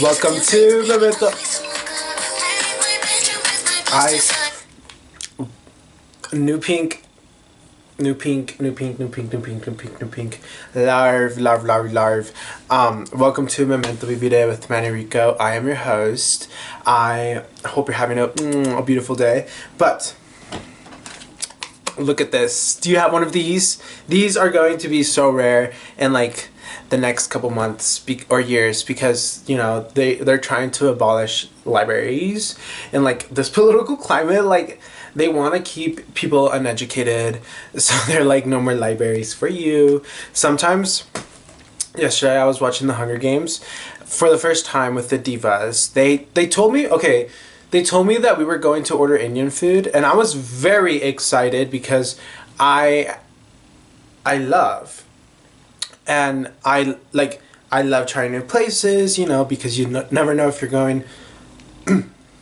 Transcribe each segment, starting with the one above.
Welcome to Memento. I new pink, new pink, new pink, new pink, new pink, new pink, new pink. Larve. Welcome to Memento Vivire with Manny Rico. I am your host. I hope you're having a beautiful day. But look at this. Do you have one of these? These are going to be so rare in like the next couple months or years because, you know, they're trying to abolish libraries in like this political climate. Like they want to keep people uneducated, so they're like, no more libraries for you. Sometimes, yesterday I was watching the Hunger Games for the first time with the divas. They told me, okay, they told me that we were going to order Indian food, and I was very excited because I love trying new places, you know, because you never know if you're going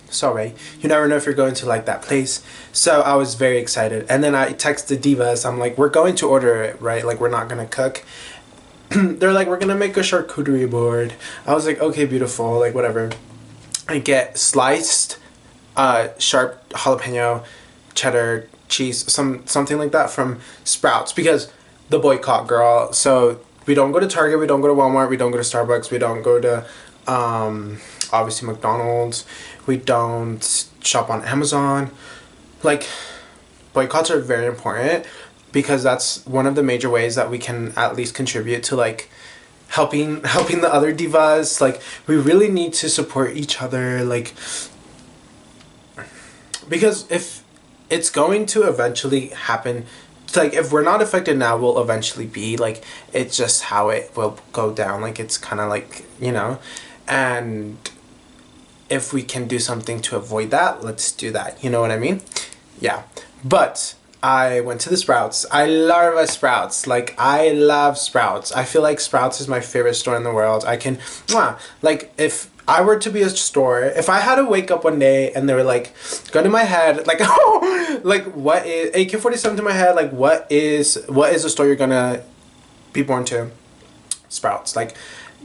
sorry, you never know if you're going to like that place. So I was very excited, and then I texted divas. I'm like, we're going to order it, right? Like, we're not gonna cook. They're like, we're gonna make a charcuterie board. I was like, okay, beautiful, like whatever. I get sliced sharp jalapeno cheddar cheese, something like that from Sprouts, because the boycott, girl. So we don't go to Target, we don't go to Walmart, we don't go to Starbucks, we don't go to obviously McDonald's, we don't shop on Amazon. Like, boycotts are very important because that's one of the major ways that we can at least contribute to like helping the other divas. Like, we really need to support each other, like, because if it's going to eventually happen, like, if we're not affected now, we'll eventually be, like, it's just how it will go down. Like, it's kind of like, you know, and if we can do something to avoid that, let's do that. You know what I mean? Yeah. But I went to the Sprouts. I love Sprouts. Like, I love Sprouts. I feel like Sprouts is my favorite store in the world. I can, like, if I were to be a store, if I had to wake up one day and they were like, gun to my head, like, like, what is, AK-47 to my head, like, what is the store you're gonna be born to? Sprouts. Like,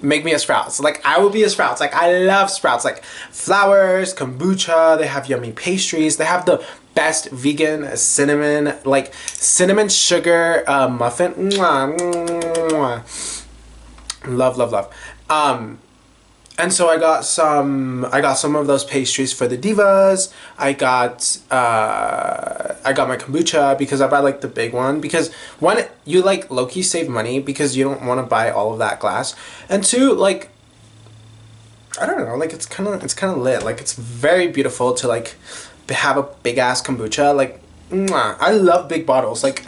make me a Sprouts. Like, I will be a Sprouts. Like, I love Sprouts. Like, flowers, kombucha, they have yummy pastries, they have the best vegan cinnamon sugar muffin. Love. And so I got some of those pastries for the divas. I got my kombucha because I buy like the big one, because one, you like low-key save money because you don't want to buy all of that glass, and two, like, I don't know, like, it's kind of lit. Like, it's very beautiful to like have a big ass kombucha. Like, I love big bottles. Like,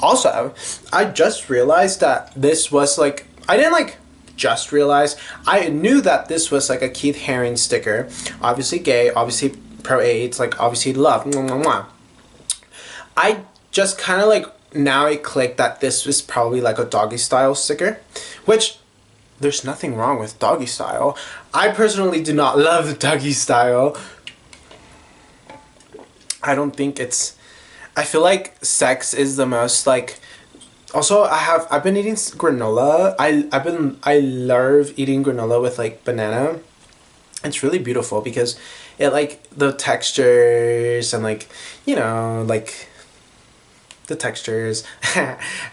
also, I just realized that this was like, I didn't like just realize, I knew that this was like a Keith Haring sticker. Obviously gay, obviously pro-AIDS, like, obviously love. I just kind of like, now it clicked that this was probably like a doggy style sticker, which there's nothing wrong with doggy style. I personally do not love doggy style. I don't think it's, I feel like sex is the most like, also, I've been eating granola. I love eating granola with like banana. It's really beautiful because it, like, the textures and, like, you know, like the textures.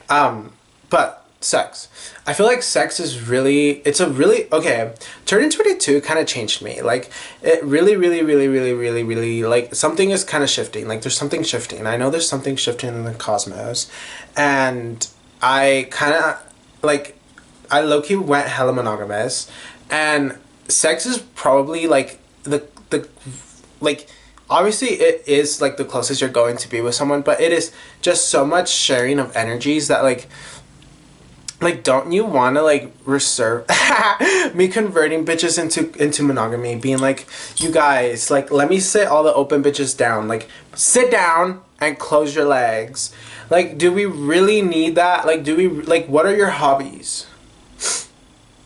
But sex. I feel like sex is really, it's a really, okay, turning 22 kind of changed me. Like, it really, like, something is kind of shifting. Like, there's something shifting. I know there's something shifting in the cosmos. And I kind of, like, I low-key went hella monogamous. And sex is probably, like, the like, obviously it is, like, the closest you're going to be with someone. But it is just so much sharing of energies that, like, don't you want to, like, reserve me converting bitches into monogamy, being like, you guys, like, let me sit all the open bitches down, like, sit down and close your legs. Like, do we really need that? Like, do we, like, what are your hobbies?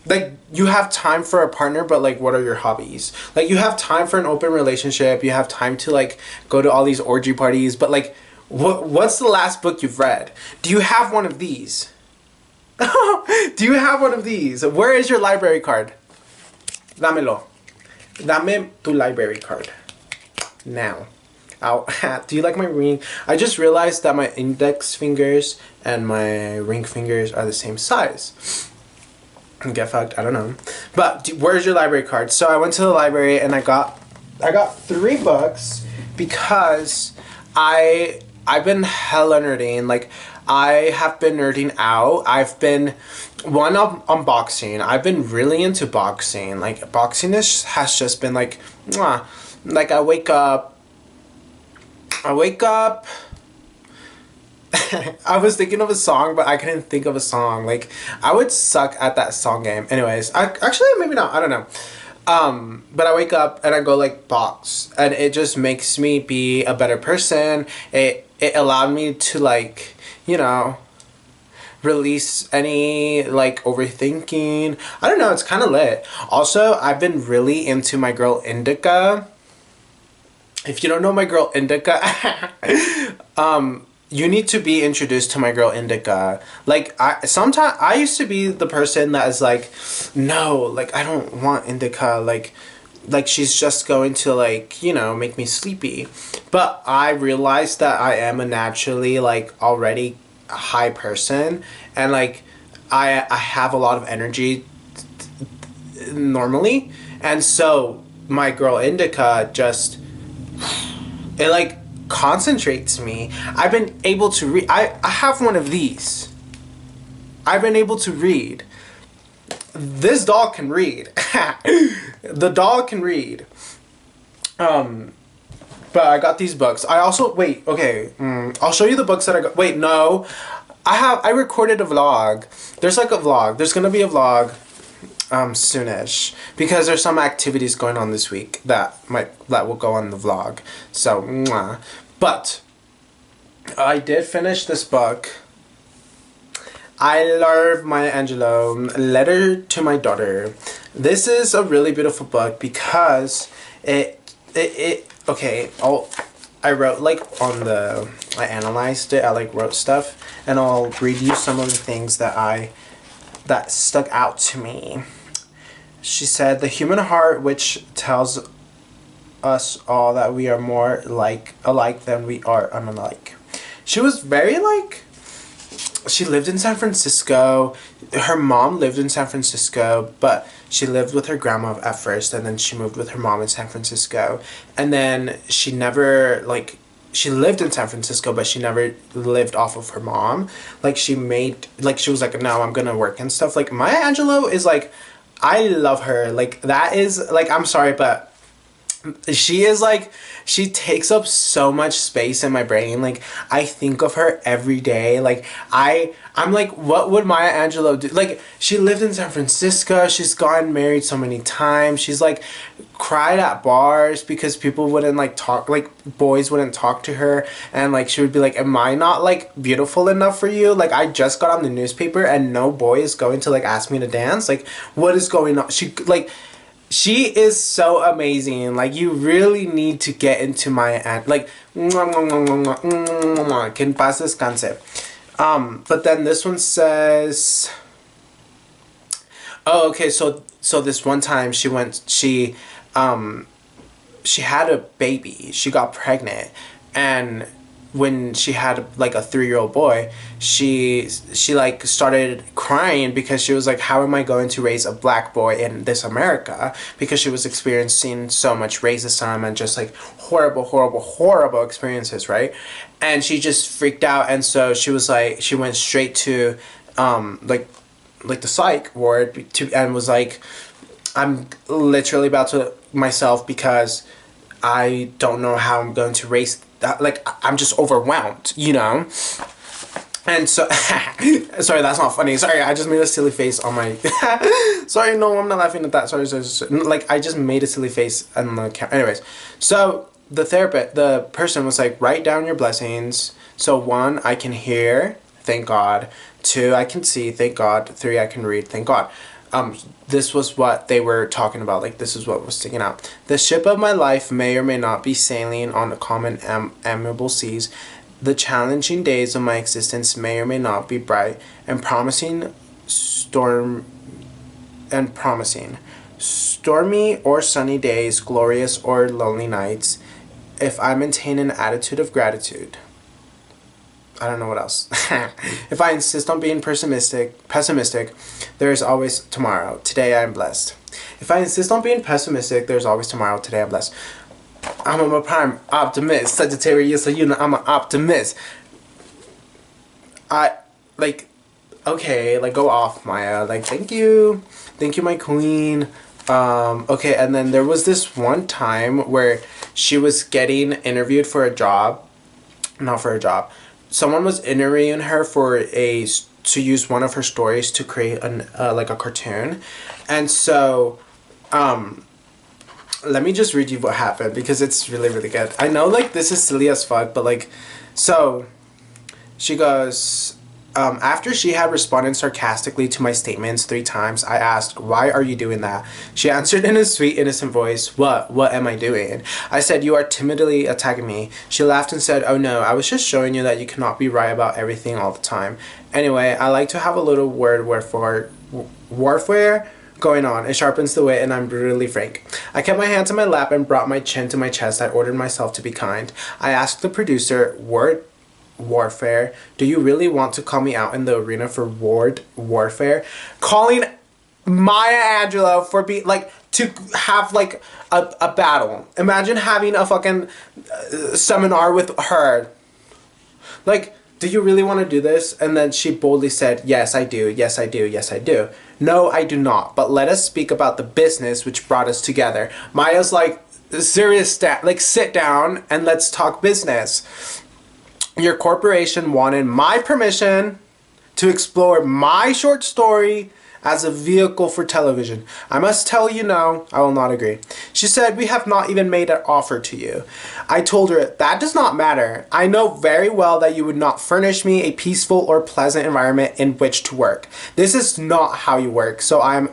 Like, you have time for a partner, but, like, what are your hobbies? Like, you have time for an open relationship, you have time to, like, go to all these orgy parties, but, like, what's the last book you've read? Do you have one of these? Do you have one of these? Where is your library card? Dámelo. Dame tu library card. Now. Ow. Do you like my ring? I just realized that my index fingers and my ring fingers are the same size. Get fucked, I don't know. But where's your library card? So I went to the library and I got 3 books because I've been hella nerding. Like, I have been nerding out. I've been on boxing. I've been really into boxing. Like, boxing has just been like, mwah. Like, I wake up. I was thinking of a song, but I couldn't think of a song. Like, I would suck at that song game. Anyways, actually maybe not. I don't know. But I wake up and I go like box, and it just makes me be a better person. It allowed me to, like, you know, release any like overthinking. I don't know. It's kind of lit. Also, I've been really into my girl Indica. If you don't know my girl Indica, you need to be introduced to my girl Indica. Like, sometimes I used to be the person that is like, no, like, I don't want Indica. Like she's just going to, like, you know, make me sleepy. But I realized that I am a naturally, like, already high person, and like I have a lot of energy normally, and so my girl Indica just, it like concentrates me. I've been able to read. I have one of these. I've been able to read. This doll can read. The doll can read. But I got these books. I also, wait, okay. I'll show you the books that I got. Wait, no. I recorded a vlog. There's like a vlog. There's gonna be a vlog soonish, because there's some activities going on this week that will go on the vlog. So, mwah. But I did finish this book. I love Maya Angelou, Letter to My Daughter. This is a really beautiful book because okay, I wrote like I analyzed it, I like wrote stuff, and I'll read you some of the things that stuck out to me. She said, the human heart, which tells us all that we are more alike than we are unlike. She was very like, she lived in San Francisco. Her mom lived in San Francisco, but she lived with her grandma at first, and then she moved with her mom in San Francisco. And then she never, like, she lived in San Francisco, but she never lived off of her mom. Like, she was like, no, I'm gonna work and stuff. Like, Maya Angelou is like, I love her. Like, that is, like, I'm sorry, but she is like, she takes up so much space in my brain. Like, I think of her every day. Like, I'm like, what would Maya Angelou do? Like, she lived in San Francisco. She's gotten married so many times. She's like cried at bars because people wouldn't like talk, like boys wouldn't talk to her, and like she would be like, am I not like beautiful enough for you? Like, I just got on the newspaper and no boy is going to like ask me to dance. Like, what is going on? She is so amazing. Like, you really need to get into Maya Angelou. Like, que en paz descanse. But then this one says, oh, okay, so this one time she had a baby. She got pregnant, and when she had like a 3-year-old boy, she like started crying because she was like, how am I going to raise a black boy in this America? Because she was experiencing so much racism and just like horrible experiences, right? And she just freaked out, and so she was like, she went straight to like the psych ward and was like, I'm literally about to myself because I don't know how I'm going to raise that. Like, I'm just overwhelmed, you know? And so, sorry, that's not funny. Sorry, I just made a silly face on my, sorry, no, I'm not laughing at that. Sorry. Like, I just made a silly face on the camera. Anyways, so the person was like, write down your blessings. So 1, I can hear, thank God. 2, I can see, thank God. 3, I can read, thank God. This was what they were talking about. Like, this is what was sticking out. The ship of my life may or may not be sailing on the common amiable seas. The challenging days of my existence may or may not be bright and promising storm and promising. Stormy or sunny days, glorious or lonely nights, if I maintain an attitude of gratitude. I don't know what else. If I insist on being pessimistic, there is always tomorrow. Today I am blessed. If I insist on being pessimistic, there's always tomorrow. Today I'm blessed. I'm a prime optimist. Sagittarius, so you know I'm an optimist. I, like, okay, like, go off, Maya. Like, thank you. Thank you, my queen. Okay, and then there was this one time where she was getting interviewed for a job. Not for a job. Someone was interviewing her for to use one of her stories to create like a cartoon. And so, let me just read you what happened because it's really, really good. I know, like, this is silly as fuck, but, like, so she goes, after she had responded sarcastically to my statements 3 times, I asked, "Why are you doing that?" She answered in a sweet, innocent voice, What am I doing?" I said, "You are timidly attacking me." She laughed and said, "Oh no, I was just showing you that you cannot be right about everything all the time. Anyway, I like to have a little word warfare going on. It sharpens the wit and I'm brutally frank." I kept my hands on my lap and brought my chin to my chest. I ordered myself to be kind. I asked the producer, "Word warfare, do you really want to call me out in the arena for warfare?" Calling Maya Angelou for being, like, to have, like, a battle. Imagine having a fucking seminar with her. Like, do you really want to do this? And then she boldly said, "Yes, I do. Yes, I do. Yes, I do." "No, I do not. But let us speak about the business which brought us together." Maya's like, serious like, sit down and let's talk business. "Your corporation wanted my permission to explore my short story as a vehicle for television. I must tell you no, I will not agree." She said, "We have not even made an offer to you." I told her, "That does not matter. I know very well that you would not furnish me a peaceful or pleasant environment in which to work. This is not how you work, so I am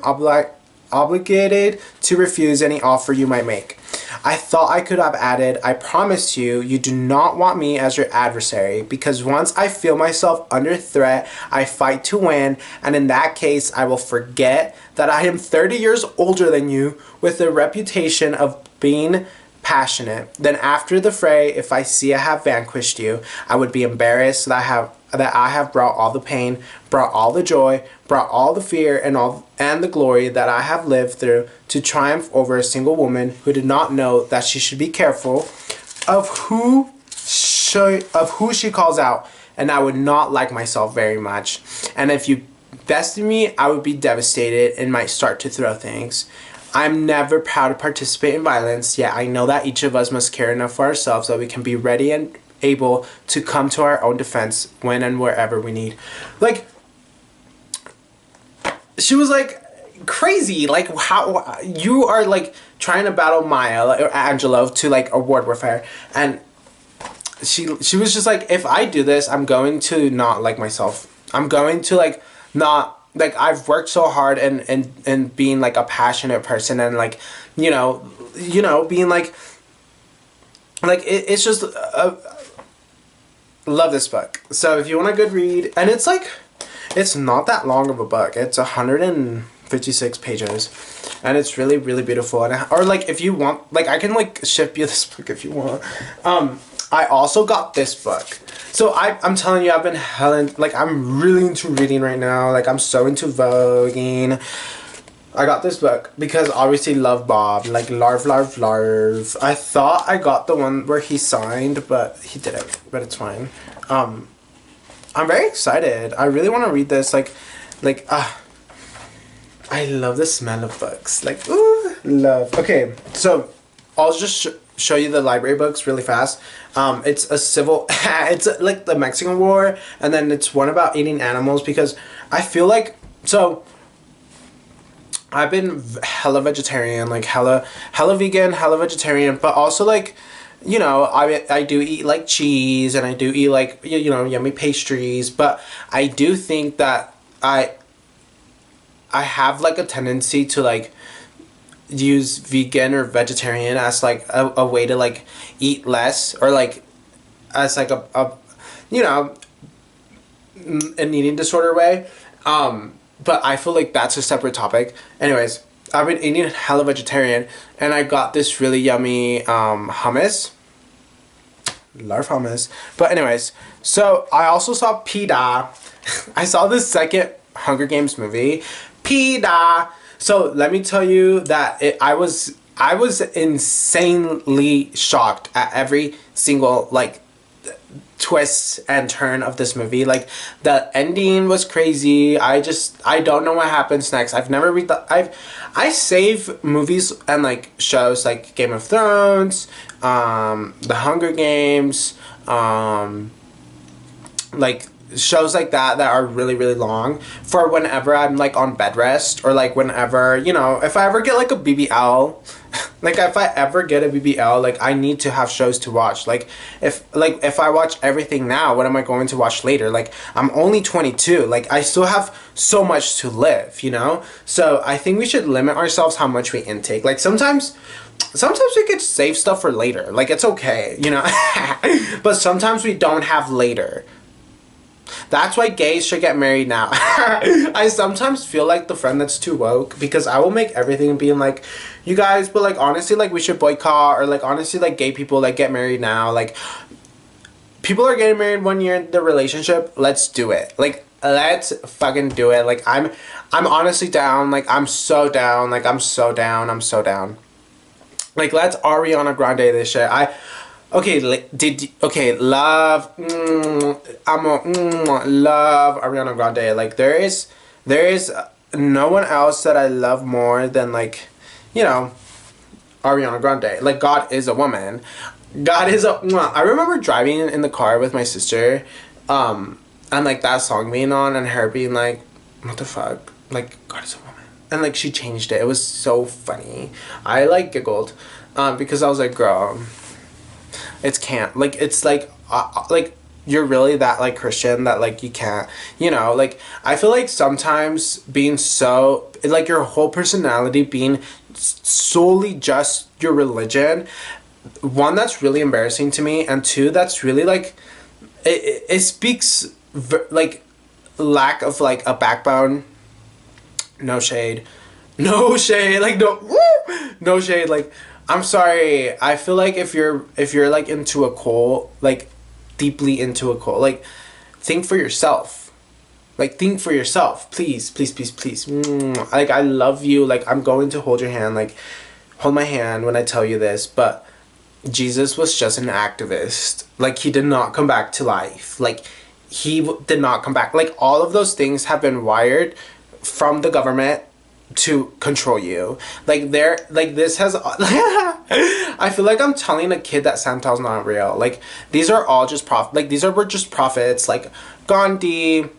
obligated to refuse any offer you might make." I thought I could have added, "I promise you, you do not want me as your adversary, because once I feel myself under threat, I fight to win, and in that case, I will forget that I am 30 years older than you with a reputation of being passionate. Then after the fray, if I see I have vanquished you, I would be embarrassed that I have brought all the pain, brought all the joy, brought all the fear and the glory that I have lived through to triumph over a single woman who did not know that she should be careful of who she calls out, and I would not like myself very much. And if you bested me, I would be devastated and might start to throw things. I'm never proud to participate in violence, yet I know that each of us must care enough for ourselves that we can be ready and able to come to our own defense when and wherever we need." Like, she was, like, crazy. Like, how you are, like, trying to battle Maya or Angelou to, like, a word warfare, and she was just like, "If I do this, I'm going to not like myself. I'm going to, like, not, like, I've worked so hard and being, like, a passionate person and, like, you know being, like it's just love this book." So if you want a good read, and it's, like, it's not that long of a book. It's 156 pages, and it's really, really beautiful. And or, like, if you want, like, I can, like, ship you this book if you want. I also got this book. So I'm telling you, I've been I'm really into reading right now. Like, I'm so into voguing. I got this book because obviously love Bob, like, larv. I thought I got the one where he signed, but he didn't, but it's fine. I'm very excited. I really want to read this. I love the smell of books. Like, ooh, love. Okay, so I'll just show you the library books really fast. It's a civil, it's like the Mexican War, and then it's one about eating animals, because I feel like, so I've been hella vegetarian, like hella vegan, hella vegetarian, but also, like, you know, I do eat, like, cheese, and I do eat, like, you know, yummy pastries, but I do think that I have, like, a tendency to, like, use vegan or vegetarian as, like, a way to, like, eat less, or, like, as, like, a you know, an eating disorder way. but I feel like that's a separate topic. Anyways, I've been eating hella vegetarian, and I got this really yummy hummus. Love hummus. But anyways, so I also saw PETA. I saw the second Hunger Games movie, PETA. So let me tell you that I was insanely shocked at every single like twist and turn of this movie. Like the ending was crazy. I don't know what happens next. I've never read I save movies and like shows like Game of Thrones, The Hunger Games, like shows like that are really really long for whenever I'm like on bed rest, or like whenever, you know, if I ever get like a BBL. Like if I ever get a BBL, like I need to have shows to watch. Like if I watch everything now, what am I going to watch later? Like I'm only 22. Like I still have so much to live, you know? So I think we should limit ourselves how much we intake. Like sometimes we could save stuff for later. Like it's okay, you know? But sometimes we don't have later. That's why gays should get married now. I sometimes feel like the friend that's too woke, because I will make everything being like, you guys, but like honestly, like we should boycott, or like honestly, like gay people like get married now. Like people are getting married 1 year in the relationship. Let's do it. Like let's fucking do it. Like I'm honestly down. Like I'm so down. Like I'm so down. I'm so down. Like let's Ariana Grande this shit. Okay, love. Love Ariana Grande. Like there is no one else that I love more than like, you know, Ariana Grande. Like God is a woman. God is a. I remember driving in the car with my sister, and like that song being on, and her being like, "What the fuck?" Like God is a woman, and like she changed it. It was so funny. I like giggled, because I was like, girl. It's can't, like, it's like you're really that like Christian that like you can't, you know, like I feel like sometimes being so like your whole personality being solely just your religion, one, that's really embarrassing to me, and two, that's really like it speaks like lack of like a backbone. No shade, like no shade, like I'm sorry. I feel like if you're like into a cult, like deeply into a cult, like think for yourself. Like think for yourself. Please, please, please, please. Like I love you. Like I'm going to hold your hand. Like hold my hand when I tell you this, but Jesus was just an activist. Like he did not come back to life. Like he did not come back. Like all of those things have been wired from the government to control you. Like they're like this has I feel like I'm telling a kid that Santa's not real. Like these are all just were just prophets, like Gandhi,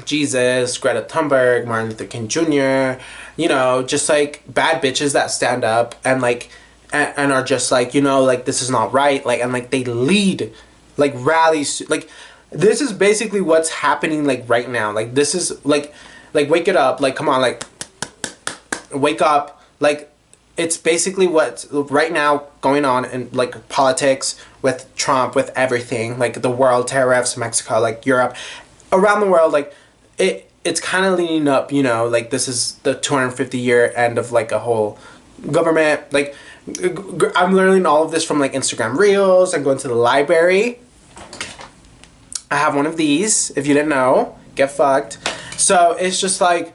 Jesus, Greta Thunberg, Martin Luther King Jr., you know, just like bad bitches that stand up and like and are just like, you know, like this is not right, like, and like they lead like rallies, like this is basically what's happening like right now. Like this is like wake it up, like come on, like wake up. Like it's basically what's right now going on in like politics with Trump, with everything, like the world, tariffs, Mexico, like Europe, around the world. Like it's kind of leading up, you know, like this is the 250-year end of like a whole government. Like I'm learning all of this from like Instagram reels and going to the library. I have one of these, if you didn't know, get fucked. So it's just like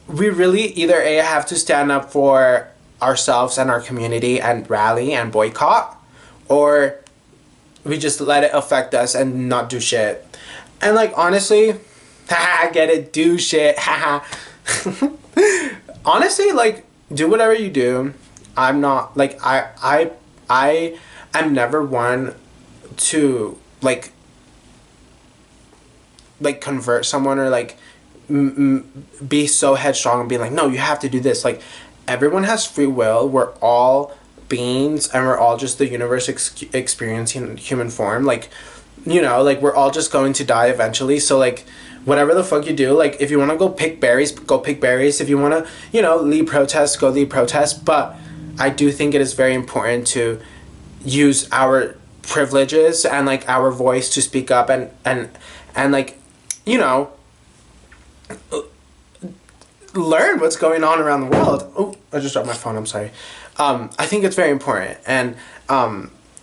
we really either A, have to stand up for ourselves and our community and rally and boycott, or we just let it affect us and not do shit. And like honestly, get it, do shit, honestly, like do whatever you do. I'm not like I am never one to like convert someone or like be so headstrong and be like, no, you have to do this. Like everyone has free will. We're all beings and we're all just the universe experiencing human form. Like, you know, like we're all just going to die eventually. So like whatever the fuck you do, like if you want to go pick berries, go pick berries. If you want to, you know, lead protests, go lead protests. But I do think it is very important to use our privileges and like our voice to speak up and like, you know, learn what's going on around the world. Oh, I just dropped my phone. I'm sorry. I think it's very important. And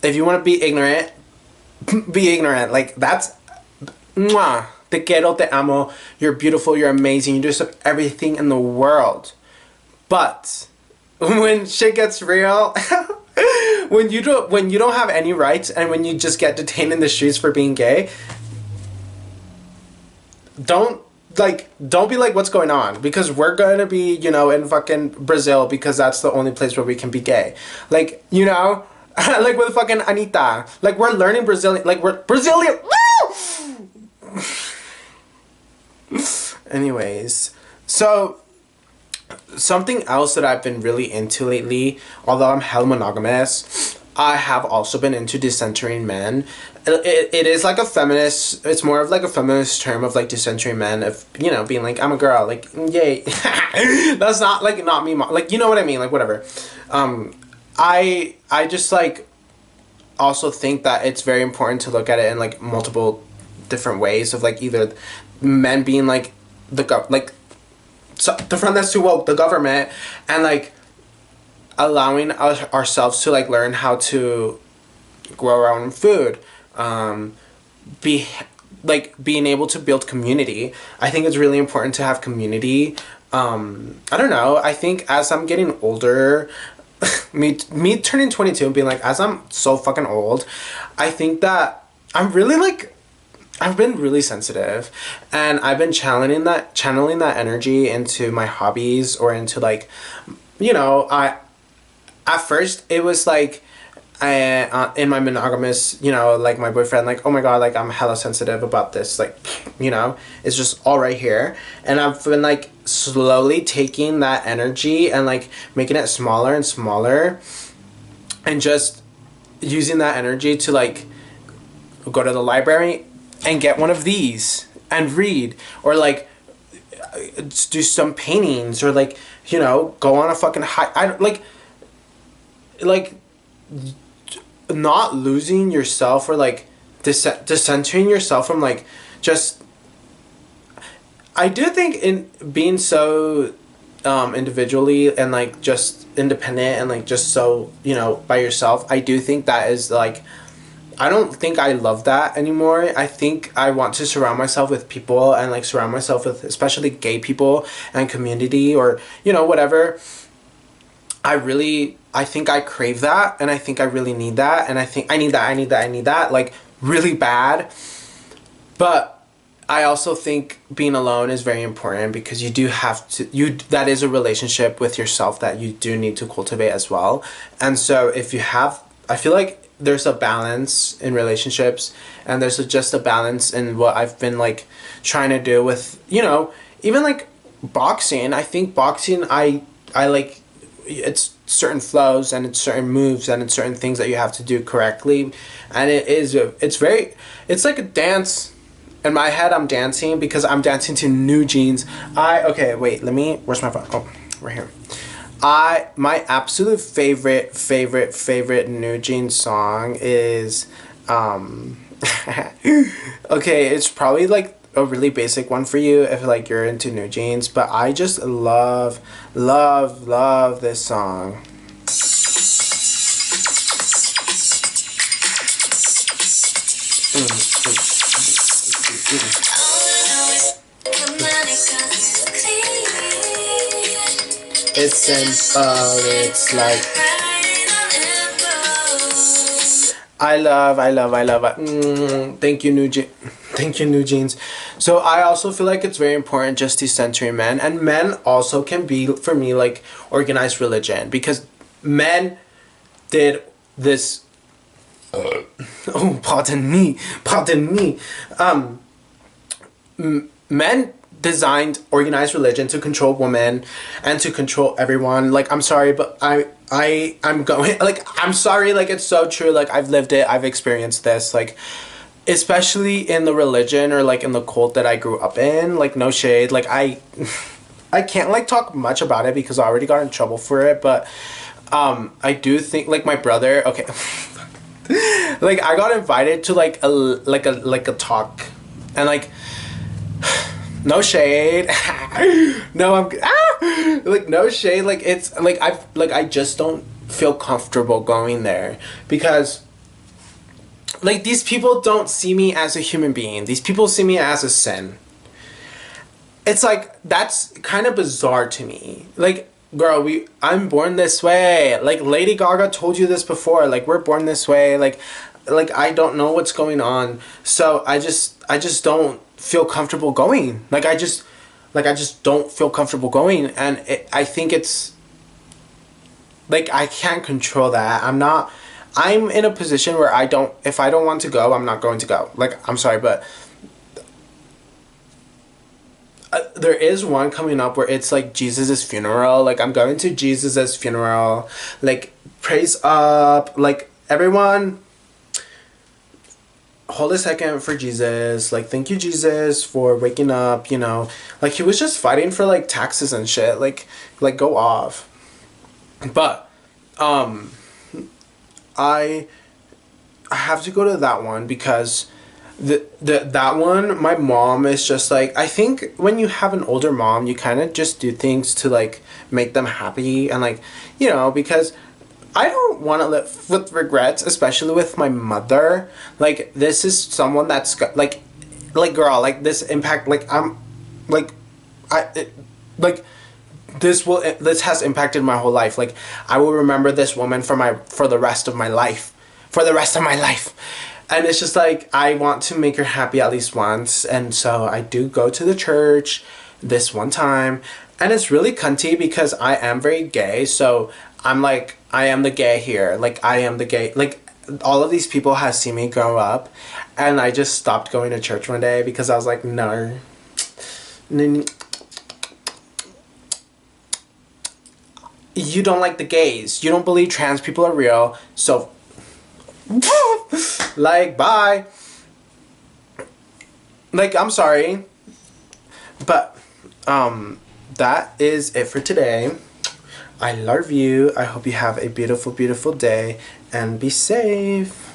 if you want to be ignorant, be ignorant. Like, that's... Mwah. Te quiero, te amo. You're beautiful. You're amazing. You deserve everything in the world. But when shit gets real... when you don't have any rights, and when you just get detained in the streets for being gay, don't be like, what's going on? Because we're gonna be, in fucking Brazil, because that's the only place where we can be gay. Like, like with fucking Anita. Like, we're learning Brazilian. Like, we're Brazilian. Anyways, so something else that I've been really into lately, although I'm hell monogamous, I have also been into decentering men. It is like a feminist, it's more of like a feminist term of like decentering men, of, being like, I'm a girl, like, yay. That's not like, not me, like, you know what I mean, like, whatever. I just like also think that it's very important to look at it in like multiple different ways, of like either men being like so the front that's too woke, the government, and like allowing ourselves to like learn how to grow our own food, being able to build community. I think it's really important to have community. I don't know, I think as I'm getting older, me turning 22 and being like, as I'm so fucking old, I think that I'm really like, I've been really sensitive, and I've been channeling that energy into my hobbies, or into like, at first it was like, in my monogamous, like my boyfriend, like, oh my god, like I'm hella sensitive about this, like, it's just all right here. And I've been like slowly taking that energy and like making it smaller and smaller, and just using that energy to like go to the library and get one of these and read, or like do some paintings, or like, go on a fucking hike. I don't like not losing yourself, or like decentering yourself from like just... I do think in being so individually and like just independent and like just so by yourself, I do think that is like, I don't think I love that anymore. I think I want to surround myself with people, and like surround myself with especially gay people and community, or whatever. I think I crave that, and I think I really need that, and I think I need that like really bad. But I also think being alone is very important, because you do have to, that is a relationship with yourself that you do need to cultivate as well. And so if you have, I feel like there's a balance in relationships, and there's just a balance in what I've been like trying to do with, even like boxing. I think boxing, I like, it's certain flows, and it's certain moves, and it's certain things that you have to do correctly, and it's like a dance. In my head, I'm dancing because I'm dancing to New Jeans. Where's my phone? Oh, right here. My absolute favorite New Jeans song is okay, it's probably like a really basic one for you if like you're into New Jeans, but I just love this song. It's simple, it's like I love it. Thank you, New Jeans. So I also feel like it's very important just decentering men, and men also can be, for me, like organized religion, because men did this. Pardon me. Men designed organized religion to control women and to control everyone. Like, I'm sorry, but I'm going, like, I'm sorry, like, it's so true. Like, I've lived it, I've experienced this, like, especially in the religion, or like in the cult that I grew up in. Like, no shade, like, I can't like talk much about it because I already got in trouble for it, but I do think, like, my brother, okay, like, I got invited to like a talk, and like No shade. No, like no shade. Like it's like I just don't feel comfortable going there because like these people don't see me as a human being. These people see me as a sin. It's like that's kind of bizarre to me. Like, girl, I'm born this way. Like Lady Gaga told you this before. Like we're born this way. Like I don't know what's going on. So I just don't feel comfortable going. I just don't feel comfortable going, and I think it's like I can't control that. I'm in a position where if I don't want to go, I'm not going to go. Like, I'm sorry, but there is one coming up where it's like Jesus's funeral. Like, I'm going to Jesus's funeral. Like, praise up. Like, everyone, hold a second for Jesus. Like, thank you, Jesus, for waking up, you know. Like, he was just fighting for, like, taxes and shit. Like go off. But, I have to go to that one because that one, my mom is just like, I think when you have an older mom, you kind of just do things to like make them happy and like, you know, because I don't want to live with regrets, especially with my mother. Like, this is someone that's got like girl, like this impact, like I'm like like this has impacted my whole life. Like, I will remember this woman for the rest of my life. For the rest of my life. And it's just like, I want to make her happy at least once. And so I do go to the church this one time. And it's really cunty because I am very gay. So I'm like, I am the gay here. Like, I am the gay. Like, all of these people have seen me grow up. And I just stopped going to church one day because I was like, no. You don't like the gays. You don't believe trans people are real. So, like, bye. Like, I'm sorry. But, that is it for today. I love you. I hope you have a beautiful, beautiful day. And be safe.